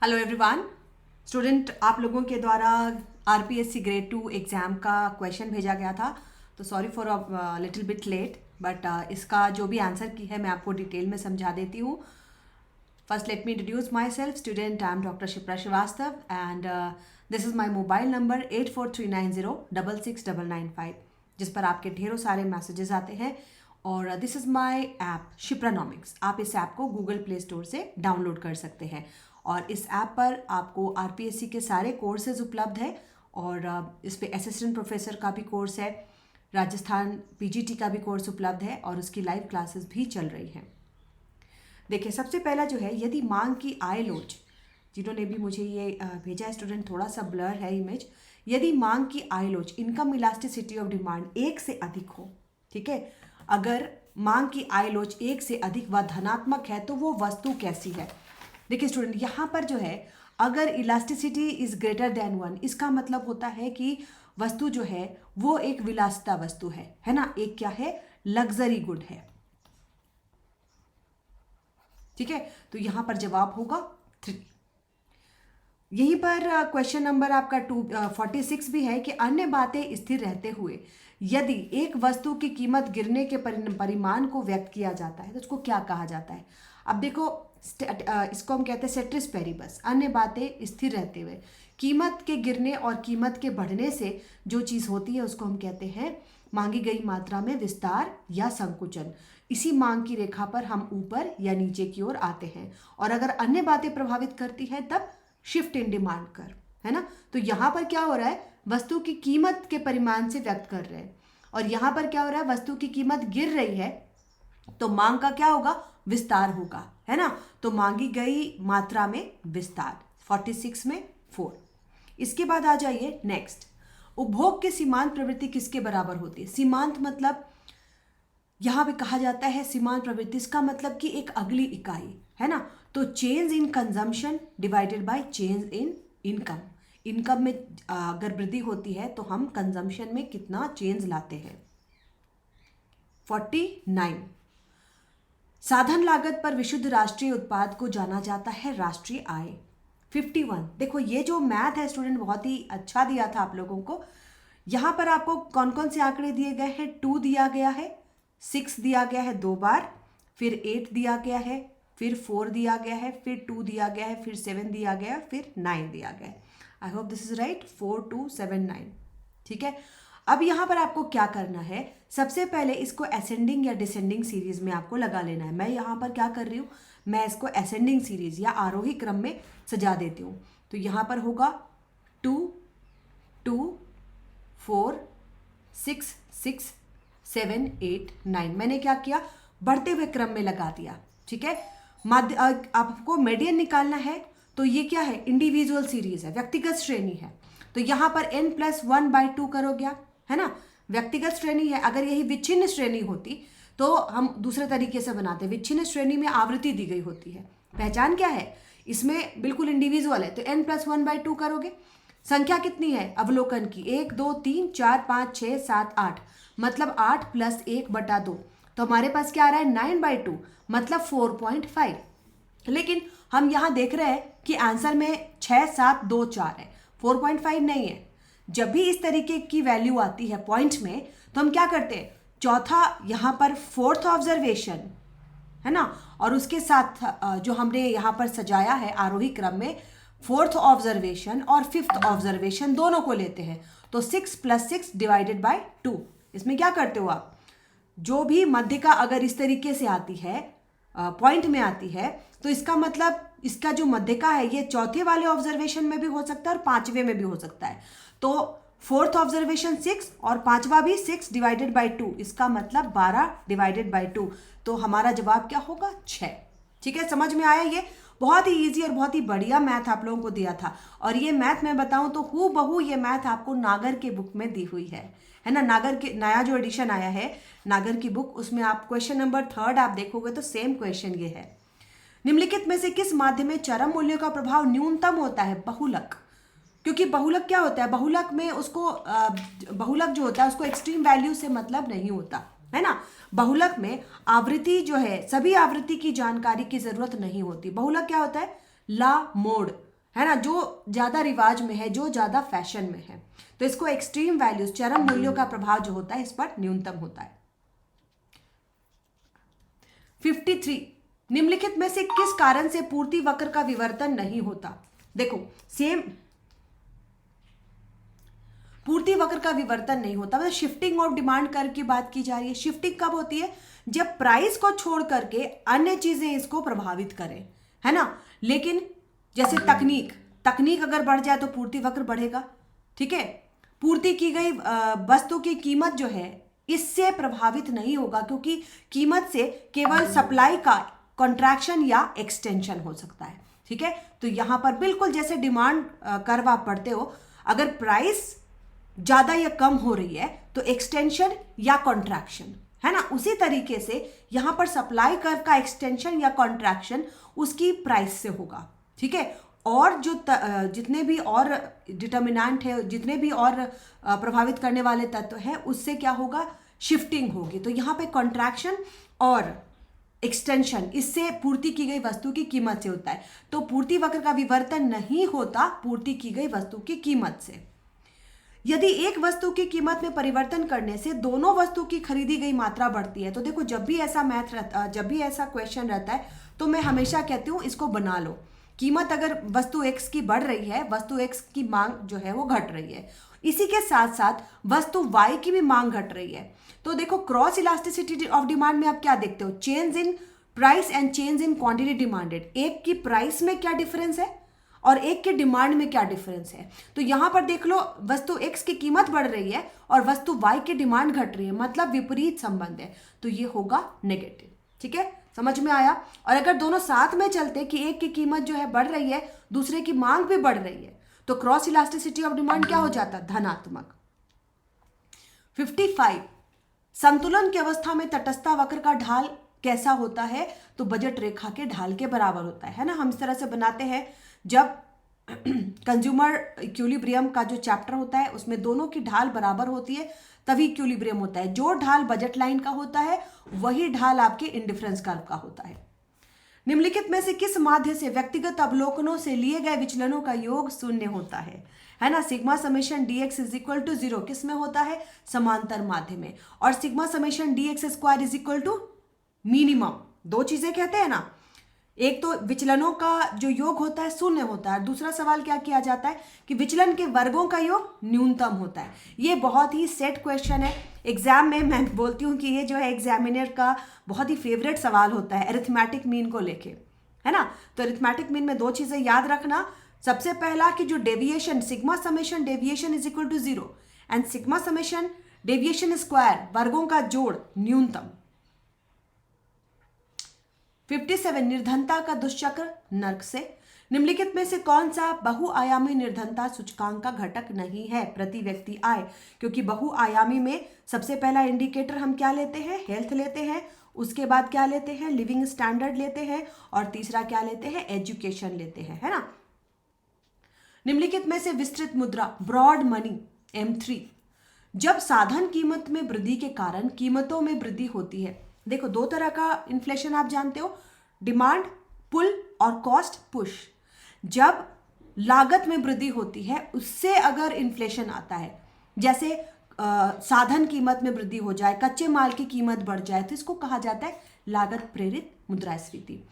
Hello everyone student, आप लोगों के द्वारा आरपीएससी ग्रेड 2 एग्ज़ाम का क्वेश्चन भेजा गया था। तो sorry for little bit late, but इसका जो भी आंसर की है मैं आपको डिटेल में समझा देती हूँ। First let me introduce myself. Student, I am doctor Shipra Srivastava and this is my mobile number 8439066995, जिस पर आपके ढेरों सारे मैसेजेस आते हैं। और दिस इज़ माई ऐप शिप्रानॉमिक्स। आप इस ऐप को गूगल प्ले स्टोर से डाउनलोड कर सकते हैं और इस ऐप पर आपको आरपीएससी के सारे कोर्सेज उपलब्ध है। और इस पे असिस्टेंट प्रोफेसर का भी कोर्स है, राजस्थान पीजीटी का भी कोर्स उपलब्ध है और उसकी लाइव क्लासेस भी चल रही हैं। देखिए, सबसे पहला जो है, यदि मांग की आय लोच, जिन्होंने भी मुझे ये भेजा है स्टूडेंट, थोड़ा सा ब्लर है इमेज। यदि मांग की आय लोच, इनकम इलास्टिसिटी ऑफ डिमांड 1 से अधिक हो, ठीक है, अगर मांग की आय लोच 1 से अधिक व धनात्मक है तो वो वस्तु कैसी है। देखिए स्टूडेंट, यहाँ पर जो है, अगर इलास्टिसिटी इज ग्रेटर देन 1, इसका मतलब होता है कि वस्तु जो है वो एक विलासिता वस्तु है ना, एक क्या है, लग्जरी गुड है। ठीक है, तो यहां पर जवाब होगा 3। यहीं पर क्वेश्चन नंबर आपका 246 भी है कि अन्य बातें स्थिर रहते हुए यदि एक वस्तु की कीमत गिरने के परिमाण को व्यक्त किया जाता है तो उसको क्या कहा जाता है। अब देखो, इसको हम कहते हैं सेट्रिस पेरिबस। अन्य बातें स्थिर रहते हुए कीमत के गिरने और कीमत के बढ़ने से जो चीज़ होती है उसको हम कहते हैं मांगी गई मात्रा में विस्तार या संकुचन। इसी मांग की रेखा पर हम ऊपर या नीचे की ओर आते हैं। और अगर अन्य बातें प्रभावित करती हैं तब शिफ्ट इन डिमांड कर, है ना। तो यहाँ पर क्या हो रहा है, वस्तु की कीमत के परिमाण से व्यक्त कर रहे हैं। और यहाँ पर क्या हो रहा है, वस्तु की कीमत गिर रही है तो मांग का क्या होगा, विस्तार होगा, है ना। तो मांगी गई मात्रा में विस्तार 46 में 4। इसके बाद आ जाइए नेक्स्ट, उपभोग के सीमांत प्रवृत्ति किसके बराबर होती है। सीमांत मतलब यहां पे कहा जाता है, सीमांत प्रवृत्ति इसका मतलब कि एक अगली इकाई, है ना। तो change in consumption divided by change in income. Income में अगर वृद्धि होती है तो हम कंजम्पशन में कितना चेंज लाते हैं। 49, साधन लागत पर विशुद्ध राष्ट्रीय उत्पाद को जाना जाता है राष्ट्रीय आय। 51, देखो ये जो मैथ है स्टूडेंट बहुत ही अच्छा दिया था आप लोगों को। यहां पर आपको कौन कौन से आंकड़े दिए गए हैं, 2 दिया गया है, 6 दिया गया है 2 बार, फिर 8 दिया गया है, फिर 4 दिया गया है, फिर 2 दिया गया है, फिर 7 दिया गया है, फिर 9 दिया गया है। I hope this is right, 4 2 7 9। ठीक है, अब यहां पर आपको क्या करना है, सबसे पहले इसको असेंडिंग या डिसेंडिंग सीरीज में आपको लगा लेना है। मैं यहां पर क्या कर रही हूं, मैं इसको असेंडिंग सीरीज या आरोही क्रम में सजा देती हूं। तो यहां पर होगा 2 2 4 6 6 7 8 9। मैंने क्या किया, बढ़ते हुए क्रम में लगा दिया। ठीक है, आपको मीडियन निकालना है तो ये क्या है, इंडिविजुअल सीरीज है, व्यक्तिगत श्रेणी है। तो यहां पर n+1/2 करोगे आप, है ना, व्यक्तिगत श्रेणी है। अगर यही विच्छिन्न श्रेणी होती तो हम दूसरे तरीके से बनाते। विच्छिन्न श्रेणी में आवृत्ति दी गई होती है, पहचान क्या है, इसमें बिल्कुल इंडिविजुअल है। तो n+1/2 करोगे, संख्या कितनी है अवलोकन की, 1 2 3 4 5 6 7 8, मतलब 8 + 1/2। तो हमारे पास क्या आ रहा है, 9/2, मतलब 4.5। लेकिन हम यहां देख रहे हैं कि आंसर में 6 7 2 4 है, 4.5 नहीं है। जब भी इस तरीके की वैल्यू आती है पॉइंट में तो हम क्या करते हैं, चौथा यहां पर 4th ऑब्जर्वेशन, है ना, और उसके साथ जो हमने यहां पर सजाया है आरोही क्रम में, 4th ऑब्जर्वेशन और 5th ऑब्जर्वेशन दोनों को लेते हैं। तो 6 + 6 डिवाइडेड बाय 2। इसमें क्या करते हो आप, जो भी मध्यिका अगर इस तरीके से आती है, पॉइंट में आती है, तो इसका मतलब इसका जो मध्यिका है ये चौथे वाले ऑब्जर्वेशन में भी हो सकता है और 5वें में भी हो सकता है। तो 4th ऑब्जर्वेशन 6 और 5वां भी 6 डिवाइडेड बाय 2, इसका मतलब 12 डिवाइडेड बाय 2। तो हमारा जवाब क्या होगा, 6। ठीक है, समझ में आया। ये बहुत ही इजी और बहुत ही बढ़िया मैथ आप लोगों को दिया था। और ये मैथ मैं बताऊं तो हूबहू ये मैथ आपको नागर के बुक में दी हुई है ना। नागर के नया जो एडिशन आया है नागर की बुक, उसमें आप क्वेश्चन नंबर 3 आप देखोगे तो सेम क्वेश्चन ये है। निम्नलिखित में से किस माध्यम में चरम मूल्यों का प्रभाव न्यूनतम होता है, बहुलक। क्योंकि बहुलक क्या होता है, बहुलक में उसको बहुलक जो होता है उसको एक्सट्रीम वैल्यू से मतलब नहीं होता, है ना। बहुलक में आवृत्ति जो है, सभी आवृत्ति की जानकारी की जरूरत नहीं होती। बहुलक क्या होता है, ला मोड, है ना, जो ज़्यादा रिवाज में है, जो ज़्यादा फैशन में है। तो इसको एक्सट्रीम वैल्यूज, चरम मूल्यों का प्रभाव जो होता है इस पर न्यूनतम होता है। 53, निम्नलिखित में से किस कारण से पूर्ति वक्र का विवर्तन नहीं होता? देखो सेम, पूर्ति वक्र का विवर्तन नहीं होता, मतलब शिफ्टिंग ऑफ डिमांड कर्व की बात की जा रही है। शिफ्टिंग कब होती है? जब प्राइस को छोड़ करके अन्य चीजें इसको प्रभावित करें, है ना। लेकिन जैसे तकनीक अगर बढ़ जाए तो पूर्ति वक्र बढ़ेगा, ठीक है। पूर्ति की गई वस्तु की कीमत जो है इससे प्रभावित नहीं होगा, क्योंकि कीमत से केवल सप्लाई का कॉन्ट्रैक्शन या एक्सटेंशन हो सकता है, ठीक है। तो यहां पर बिल्कुल जैसे डिमांड कर्व आप पढ़ते हो, अगर प्राइस ज्यादा या कम हो रही है तो एक्सटेंशन या कॉन्ट्रैक्शन, है ना। उसी तरीके से यहां पर सप्लाई कर्व का एक्सटेंशन या कॉन्ट्रैक्शन उसकी प्राइस से होगा, ठीक है। और जो जितने भी और डिटर्मिनेंट है, जितने भी और प्रभावित करने वाले तत्व हैं, उससे क्या होगा? शिफ्टिंग होगी। तो यहाँ पे कॉन्ट्रैक्शन और एक्सटेंशन इससे पूर्ति की गई वस्तु की कीमत से होता है। तो पूर्ति वक्र का विवर्तन नहीं होता पूर्ति की गई वस्तु की कीमत से। यदि एक वस्तु की कीमत में परिवर्तन करने से दोनों वस्तु की खरीदी गई मात्रा बढ़ती है, तो देखो जब भी ऐसा क्वेश्चन रहता है तो मैं हमेशा कहती हूँ इसको बना लो। कीमत अगर वस्तु एक्स की बढ़ रही है, वस्तु एक्स की मांग जो है वो घट रही है, इसी के साथ साथ वस्तु वाई की भी मांग घट रही है। तो देखो क्रॉस इलास्टिसिटी ऑफ डिमांड में आप क्या देखते हो? Change in price and change in quantity demanded. एक की प्राइस में क्या डिफरेंस है और एक के डिमांड में क्या डिफरेंस है। तो यहां पर देख लो, वस्तु एक्स की कीमत बढ़ रही है और वस्तु वाई की डिमांड घट रही है, मतलब विपरीत संबंध है, तो ये होगा नेगेटिव, ठीक है। समझ में आया? और अगर दोनों साथ में चलते कि एक की कीमत जो है बढ़ रही है, दूसरे की मांग भी बढ़ रही है, तो क्रॉस इलास्टिसिटी ऑफ डिमांड क्या हो जाता? धनात्मक। 55, संतुलन की अवस्था में तटस्थता वक्र का ढाल कैसा होता है? तो बजट रेखा के ढाल के बराबर होता है ना। हम इस तरह से बनाते हैं, जब कंज्यूमर इक्विलिब्रियम का जो चैप्टर होता है उसमें दोनों की ढाल बराबर होती है, तभी इक्विलिब्रियम होता है। जो ढाल बजट लाइन का होता है वही ढाल आपके इंडिफरेंस कर्व का होता है। निम्नलिखित में से किस माध्य से व्यक्तिगत अवलोकनों से लिए गए विचलनों का योग शून्य होता है ना। Sigma summation dx is equal to 0 किस में होता है? समांतर माध्य में। और sigma summation dx square is equal to minimum. दो चीजें कहते हैं ना, एक तो विचलनों का जो योग होता है शून्य होता है, दूसरा सवाल क्या किया जाता है कि विचलन के वर्गों का योग न्यूनतम होता है। ये बहुत ही सेट क्वेश्चन है एग्जाम में। मैं बोलती हूँ कि ये जो है एग्जामिनर का बहुत ही फेवरेट सवाल होता है अरिथमेटिक मीन को लेके, है ना। तो अरिथमेटिक मीन में दो चीजें याद रखना। सबसे पहला कि जो deviation, sigma summation deviation is equal to 0 and sigma summation deviation square, वर्गों का जोड़ न्यूनतम। 57, निर्धनता का दुष्चक्र नर्क से। निम्नलिखित में से कौन सा बहुआयामी निर्धनता सूचकांक का घटक नहीं है? प्रति व्यक्ति आय। क्योंकि बहुआयामी में सबसे पहला इंडिकेटर हम क्या लेते हैं? हेल्थ लेते हैं, उसके बाद क्या लेते हैं? लिविंग स्टैंडर्ड लेते हैं, और तीसरा क्या लेते हैं? एजुकेशन लेते हैं, है ना। निम्नलिखित में से विस्तृत मुद्रा ब्रॉड मनी M3, जब साधन कीमत में वृद्धि के कारण कीमतों में वृद्धि होती है। देखो दो तरह का इन्फ्लेशन आप जानते हो, डिमांड पुल और कॉस्ट पुश। जब लागत में वृद्धि होती है उससे अगर इन्फ्लेशन आता है, जैसे साधन कीमत में वृद्धि हो जाए, कच्चे माल की कीमत बढ़ जाए, तो इसको कहा जाता है लागत प्रेरित मुद्रास्फीति।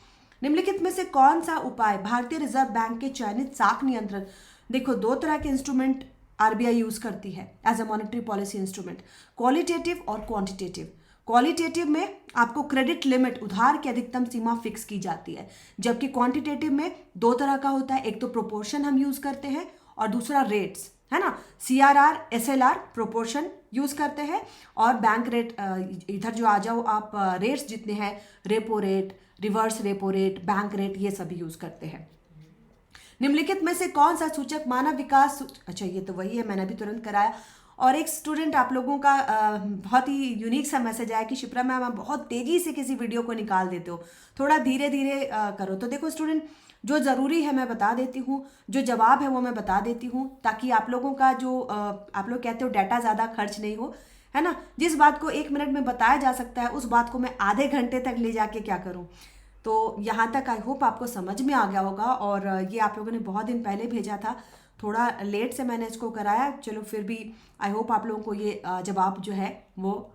निम्नलिखित में से कौन सा उपाय भारतीय रिजर्व बैंक के चयनित साख नियंत्रण। देखो दो तरह के इंस्ट्रूमेंट आरबीआई यूज करती है as a monetary policy instrument, qualitative और क्वांटिटेटिव। क्वालिटेटिव में आपको क्रेडिट लिमिट, उधार की अधिकतम सीमा फिक्स की जाती है, जबकि क्वांटिटेटिव में दो तरह का होता है, एक तो प्रोपोर्शन हम यूज करते हैं और दूसरा रेट्स, है ना। CRR SLR प्रोपोर्शन यूज करते हैं, और बैंक रेट, इधर जो आ जाओ आप, रेट्स जितने हैं, repo rate, reverse repo rate, bank rate, ये सभी यूज करते हैं। निम्नलिखित में से कौन सा सूचक मानव विकास, अच्छा ये तो वही है, मैंने अभी तुरंत कराया। और एक स्टूडेंट आप लोगों का बहुत ही यूनिक सा मैसेज आया कि शिप्रा मैम आप बहुत तेजी से किसी वीडियो को निकाल देते हो, थोड़ा धीरे धीरे करो। तो देखो स्टूडेंट, जो ज़रूरी है मैं बता देती हूँ, जो जवाब है वो मैं बता देती हूँ, ताकि आप लोगों का जो आप लोग कहते हो डाटा ज़्यादा खर्च नहीं हो, है ना। जिस बात को 1 मिनट में बताया जा सकता है उस बात को मैं आधे घंटे तक ले जाके क्या करूँ, तो यहाँ तक आई होप आपको समझ में आ गया होगा। और ये आप लोगों ने बहुत दिन पहले भेजा था, थोड़ा लेट से मैंने इसको कराया, चलो फिर भी आई होप आप लोगों को ये जवाब जो है वो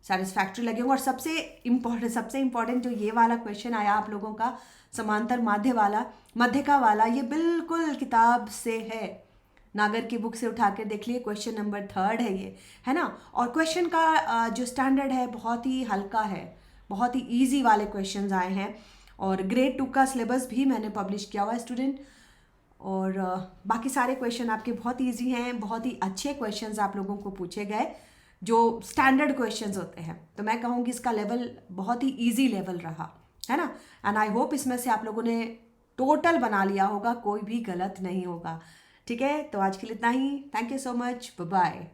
सेटिस्फैक्ट्री लगे होंगे। और सबसे इम्पॉर्टेंट जो ये वाला क्वेश्चन आया आप लोगों का, समांतर मध्य वाला, ये बिल्कुल किताब से है, नागर की बुक से उठा कर देख लिए, क्वेश्चन नंबर 3 है ये, है ना। और क्वेश्चन का जो स्टैंडर्ड है बहुत ही हल्का है, बहुत ही इजी वाले क्वेश्चंस आए हैं। और ग्रेड 2 का सिलेबस भी मैंने पब्लिश किया हुआ है स्टूडेंट। और बाकी सारे क्वेश्चन आपके बहुत इजी हैं, बहुत ही अच्छे क्वेश्चंस आप लोगों को पूछे गए जो स्टैंडर्ड क्वेश्चंस होते हैं। तो मैं कहूँगी इसका लेवल बहुत ही इजी लेवल रहा, है ना। एंड आई होप इसमें से आप लोगों ने टोटल बना लिया होगा, कोई भी गलत नहीं होगा। ठीक है, तो आज के लिए इतना ही। Thank you so much, bye bye.